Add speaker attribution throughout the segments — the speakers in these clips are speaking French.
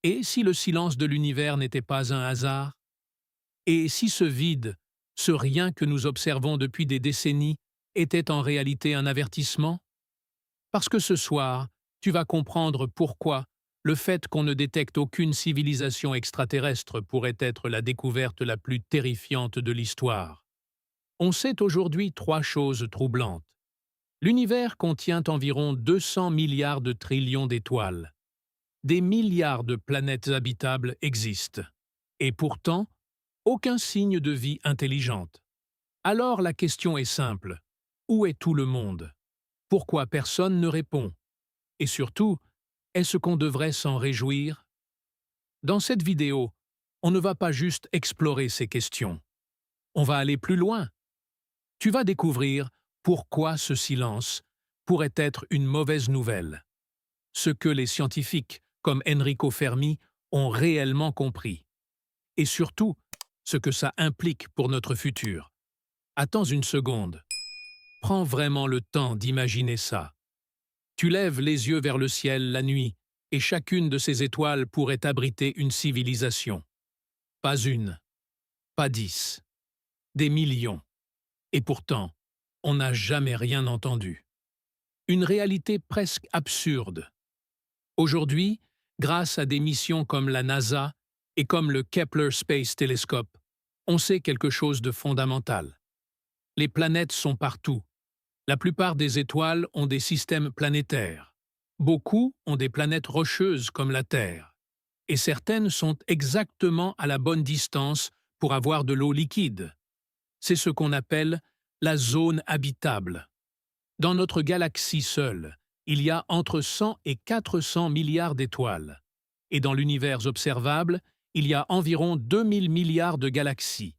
Speaker 1: Et si le silence de l'univers n'était pas un hasard? Et si ce vide, ce rien que nous observons depuis des décennies, était en réalité un avertissement? Parce que ce soir, tu vas comprendre pourquoi le fait qu'on ne détecte aucune civilisation extraterrestre pourrait être la découverte la plus terrifiante de l'histoire. On sait aujourd'hui trois choses troublantes. L'univers contient environ 200 milliards de trillions d'étoiles. Des milliards de planètes habitables existent. Et pourtant, aucun signe de vie intelligente. Alors la question est simple. Où est tout le monde? Pourquoi personne ne répond? Et surtout, est-ce qu'on devrait s'en réjouir? Dans cette vidéo, on ne va pas juste explorer ces questions. On va aller plus loin. Tu vas découvrir pourquoi ce silence pourrait être une mauvaise nouvelle. Ce que les scientifiques, comme Enrico Fermi, ont réellement compris. Et surtout, ce que ça implique pour notre futur. Attends une seconde. Prends vraiment le temps d'imaginer ça. Tu lèves les yeux vers le ciel la nuit, et chacune de ces étoiles pourrait abriter une civilisation. Pas une, pas 10, des millions. Et pourtant, on n'a jamais rien entendu. Une réalité presque absurde. Aujourd'hui, grâce à des missions comme la NASA et comme le Kepler Space Telescope, on sait quelque chose de fondamental. Les planètes sont partout. La plupart des étoiles ont des systèmes planétaires. Beaucoup ont des planètes rocheuses comme la Terre. Et certaines sont exactement à la bonne distance pour avoir de l'eau liquide. C'est ce qu'on appelle la zone habitable. Dans notre galaxie seule, il y a entre 100 et 400 milliards d'étoiles. Et dans l'univers observable, il y a environ 2000 milliards de galaxies.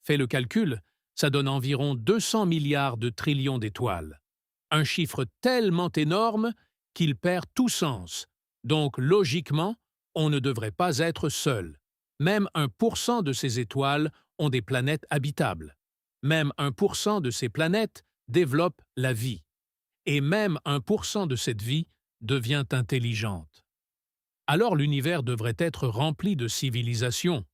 Speaker 1: Fais le calcul, ça donne environ 200 milliards de trillions d'étoiles. Un chiffre tellement énorme qu'il perd tout sens. Donc, logiquement, on ne devrait pas être seul. Même 1% de ces étoiles ont des planètes habitables. Même 1% de ces planètes développent la vie. Et même 1% de cette vie devient intelligente. Alors l'univers devrait être rempli de civilisations.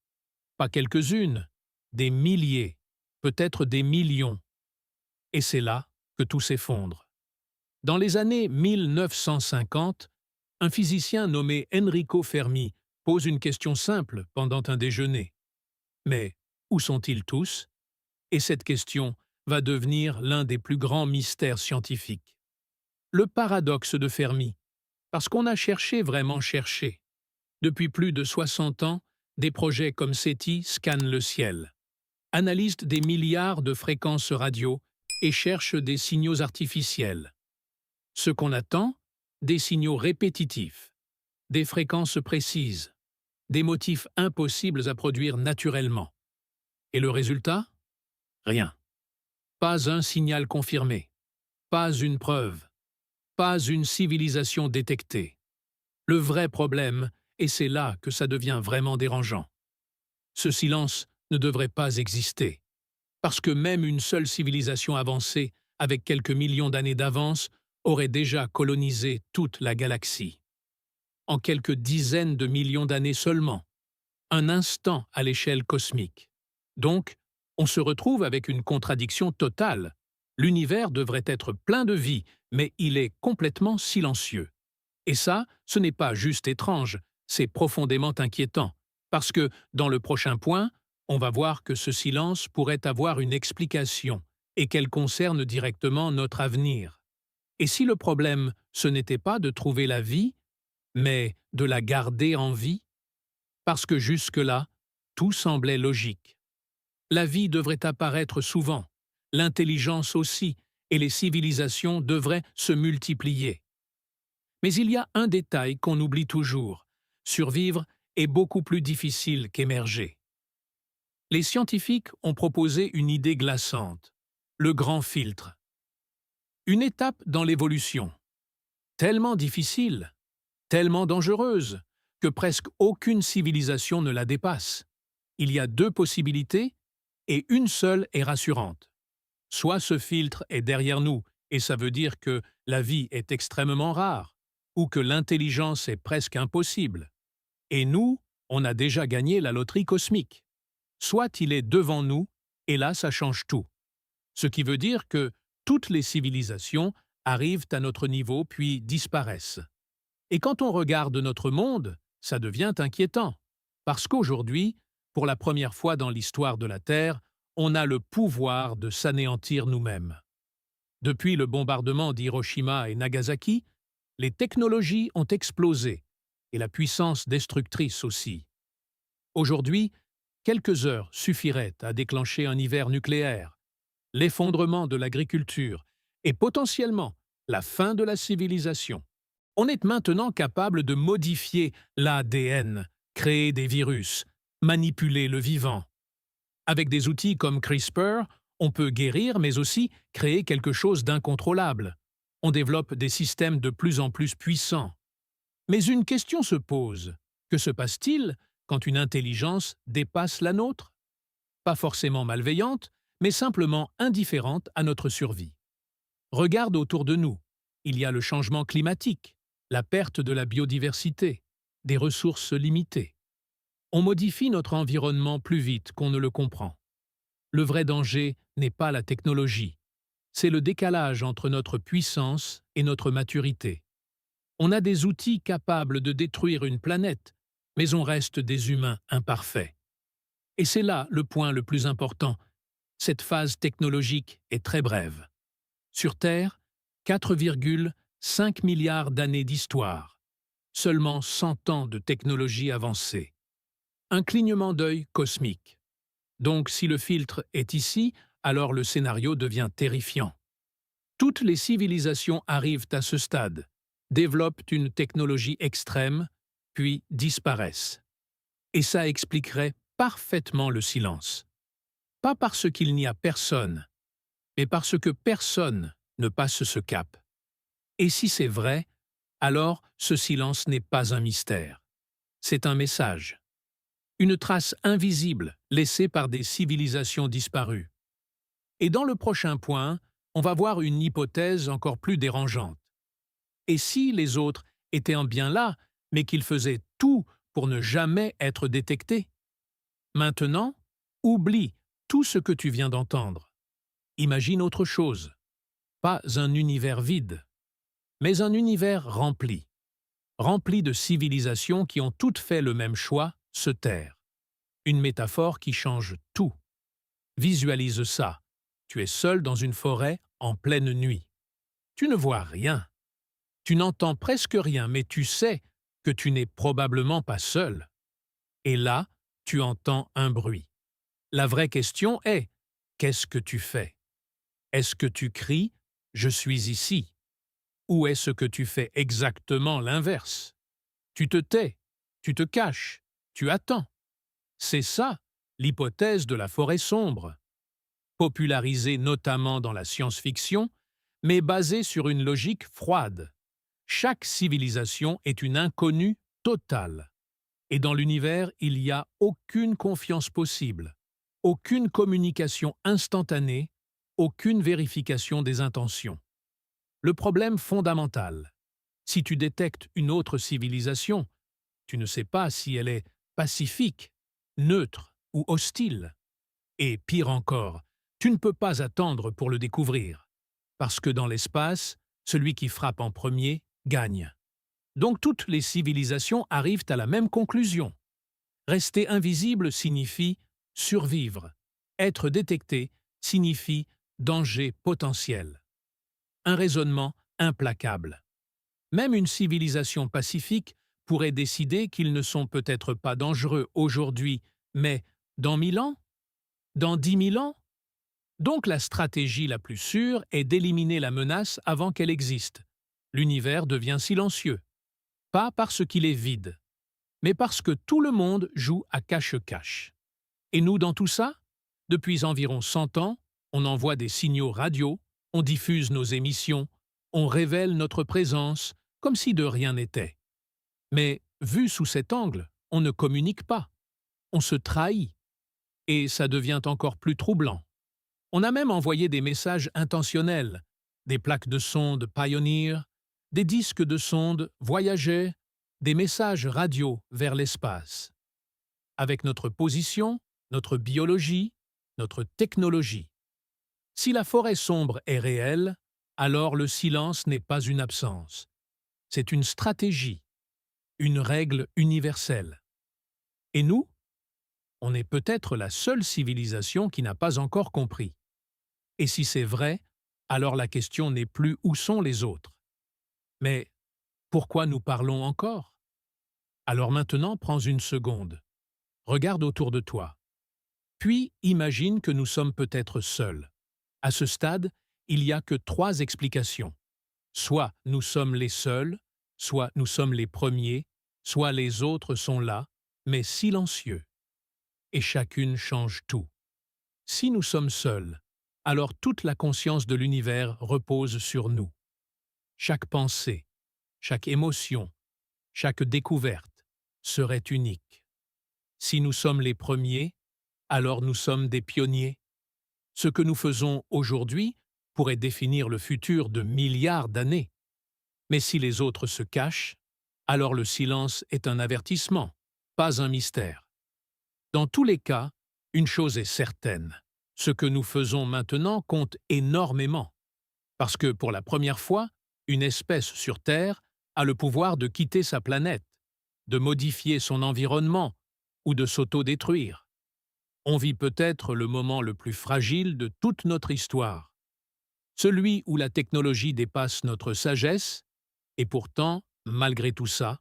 Speaker 1: Pas quelques-unes, des milliers, peut-être des millions. Et c'est là que tout s'effondre. Dans les années 1950, un physicien nommé Enrico Fermi pose une question simple pendant un déjeuner. Mais où sont-ils tous? Et cette question va devenir l'un des plus grands mystères scientifiques. Le paradoxe de Fermi, parce qu'on a cherché vraiment cherché. Depuis plus de 60 ans, des projets comme SETI scannent le ciel, analysent des milliards de fréquences radio et cherchent des signaux artificiels. Ce qu'on attend, des signaux répétitifs, des fréquences précises, des motifs impossibles à produire naturellement. Et le résultat? Rien. Pas un signal confirmé, pas une preuve, pas une civilisation détectée. Le vrai problème, et c'est là que ça devient vraiment dérangeant. Ce silence ne devrait pas exister, parce que même une seule civilisation avancée, avec quelques millions d'années d'avance, aurait déjà colonisé toute la galaxie. En quelques dizaines de millions d'années seulement. Un instant à l'échelle cosmique. Donc, on se retrouve avec une contradiction totale. L'univers devrait être plein de vie, mais il est complètement silencieux. Et ça, ce n'est pas juste étrange, c'est profondément inquiétant, parce que, dans le prochain point, on va voir que ce silence pourrait avoir une explication, et qu'elle concerne directement notre avenir. Et si le problème, ce n'était pas de trouver la vie, mais de la garder en vie? Parce que jusque-là, tout semblait logique. La vie devrait apparaître souvent, l'intelligence aussi, et les civilisations devraient se multiplier. Mais il y a un détail qu'on oublie toujours. Survivre est beaucoup plus difficile qu'émerger. Les scientifiques ont proposé une idée glaçante, le grand filtre. Une étape dans l'évolution. Tellement difficile, tellement dangereuse, que presque aucune civilisation ne la dépasse. Il y a deux possibilités, et une seule est rassurante. Soit ce filtre est derrière nous, et ça veut dire que la vie est extrêmement rare, ou que l'intelligence est presque impossible. Et nous, on a déjà gagné la loterie cosmique. Soit il est devant nous, et là ça change tout. Ce qui veut dire que toutes les civilisations arrivent à notre niveau puis disparaissent. Et quand on regarde notre monde, ça devient inquiétant. Parce qu'aujourd'hui, pour la première fois dans l'histoire de la Terre, on a le pouvoir de s'anéantir nous-mêmes. Depuis le bombardement d'Hiroshima et Nagasaki, les technologies ont explosé, et la puissance destructrice aussi. Aujourd'hui, quelques heures suffiraient à déclencher un hiver nucléaire, l'effondrement de l'agriculture et potentiellement la fin de la civilisation. On est maintenant capable de modifier l'ADN, créer des virus, manipuler le vivant. Avec des outils comme CRISPR, on peut guérir mais aussi créer quelque chose d'incontrôlable. On développe des systèmes de plus en plus puissants. Mais une question se pose. Que se passe-t-il quand une intelligence dépasse la nôtre? Pas forcément malveillante, mais simplement indifférente à notre survie. Regarde autour de nous. Il y a le changement climatique, la perte de la biodiversité, des ressources limitées. On modifie notre environnement plus vite qu'on ne le comprend. Le vrai danger n'est pas la technologie, c'est le décalage entre notre puissance et notre maturité. On a des outils capables de détruire une planète, mais on reste des humains imparfaits. Et c'est là le point le plus important. Cette phase technologique est très brève. Sur Terre, 4,5 milliards d'années d'histoire. Seulement 100 ans de technologie avancée. Un clignement d'œil cosmique. Donc si le filtre est ici, alors le scénario devient terrifiant. Toutes les civilisations arrivent à ce stade, développent une technologie extrême, puis disparaissent. Et ça expliquerait parfaitement le silence. Pas parce qu'il n'y a personne, mais parce que personne ne passe ce cap. Et si c'est vrai, alors ce silence n'est pas un mystère. C'est un message. Une trace invisible laissée par des civilisations disparues. Et dans le prochain point, on va voir une hypothèse encore plus dérangeante. Et si les autres étaient bien là, mais qu'ils faisaient tout pour ne jamais être détectés? Maintenant, oublie tout ce que tu viens d'entendre. Imagine autre chose. Pas un univers vide, mais un univers rempli. Rempli de civilisations qui ont toutes fait le même choix, se taire. Une métaphore qui change tout. Visualise ça. Tu es seul dans une forêt en pleine nuit. Tu ne vois rien. Tu n'entends presque rien, mais tu sais que tu n'es probablement pas seul. Et là, tu entends un bruit. La vraie question est, qu'est-ce que tu fais? Est-ce que tu cries « Je suis ici » ou est-ce que tu fais exactement l'inverse? Tu te tais, tu te caches, tu attends. C'est ça, l'hypothèse de la forêt sombre. Popularisée notamment dans la science-fiction, mais basée sur une logique froide. Chaque civilisation est une inconnue totale. Et dans l'univers, il n'y a aucune confiance possible, aucune communication instantanée, aucune vérification des intentions. Le problème fondamental, si tu détectes une autre civilisation, tu ne sais pas si elle est pacifique, neutre ou hostile. Et pire encore, tu ne peux pas attendre pour le découvrir, parce que dans l'espace, celui qui frappe en premier gagne. Donc toutes les civilisations arrivent à la même conclusion. Rester invisible signifie survivre. Être détecté signifie danger potentiel. Un raisonnement implacable. Même une civilisation pacifique pourrait décider qu'ils ne sont peut-être pas dangereux aujourd'hui, mais dans 1000 ans? Dans 10 000 ans? Donc la stratégie la plus sûre est d'éliminer la menace avant qu'elle existe. L'univers devient silencieux. Pas parce qu'il est vide, mais parce que tout le monde joue à cache-cache. Et nous dans tout ça? Depuis environ 100 ans, on envoie des signaux radio, on diffuse nos émissions, on révèle notre présence, comme si de rien n'était. Mais, vu sous cet angle, on ne communique pas. On se trahit. Et ça devient encore plus troublant. On a même envoyé des messages intentionnels, des plaques de sonde Pioneer, des disques de sonde Voyager, des messages radio vers l'espace. Avec notre position, notre biologie, notre technologie. Si la forêt sombre est réelle, alors le silence n'est pas une absence. C'est une stratégie, une règle universelle. Et nous, on est peut-être la seule civilisation qui n'a pas encore compris. Et si c'est vrai, alors la question n'est plus où sont les autres. Mais pourquoi nous parlons encore? Alors maintenant, prends une seconde. Regarde autour de toi. Puis imagine que nous sommes peut-être seuls. À ce stade, il n'y a que 3 explications. Soit nous sommes les seuls, soit nous sommes les premiers, soit les autres sont là, mais silencieux. Et chacune change tout. Si nous sommes seuls, alors toute la conscience de l'univers repose sur nous. Chaque pensée, chaque émotion, chaque découverte serait unique. Si nous sommes les premiers, alors nous sommes des pionniers. Ce que nous faisons aujourd'hui pourrait définir le futur de milliards d'années. Mais si les autres se cachent, alors le silence est un avertissement, pas un mystère. Dans tous les cas, une chose est certaine, ce que nous faisons maintenant compte énormément. Parce que pour la première fois, une espèce sur Terre a le pouvoir de quitter sa planète, de modifier son environnement ou de s'autodétruire. On vit peut-être le moment le plus fragile de toute notre histoire, celui où la technologie dépasse notre sagesse, et pourtant, malgré tout ça,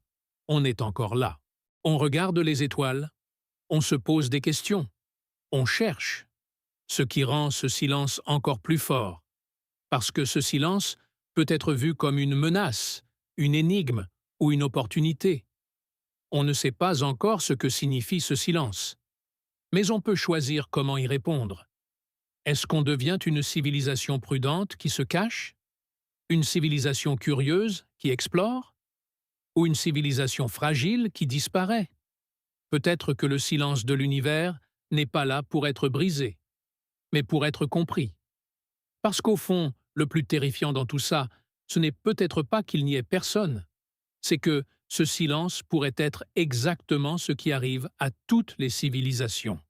Speaker 1: on est encore là. On regarde les étoiles, on se pose des questions, on cherche, ce qui rend ce silence encore plus fort, parce que ce silence peut être vu comme une menace, une énigme ou une opportunité. On ne sait pas encore ce que signifie ce silence, mais on peut choisir comment y répondre. Est-ce qu'on devient une civilisation prudente qui se cache? Une civilisation curieuse qui explore? Ou une civilisation fragile qui disparaît? Peut-être que le silence de l'univers n'est pas là pour être brisé, mais pour être compris. Parce qu'au fond, le plus terrifiant dans tout ça, ce n'est peut-être pas qu'il n'y ait personne, c'est que ce silence pourrait être exactement ce qui arrive à toutes les civilisations.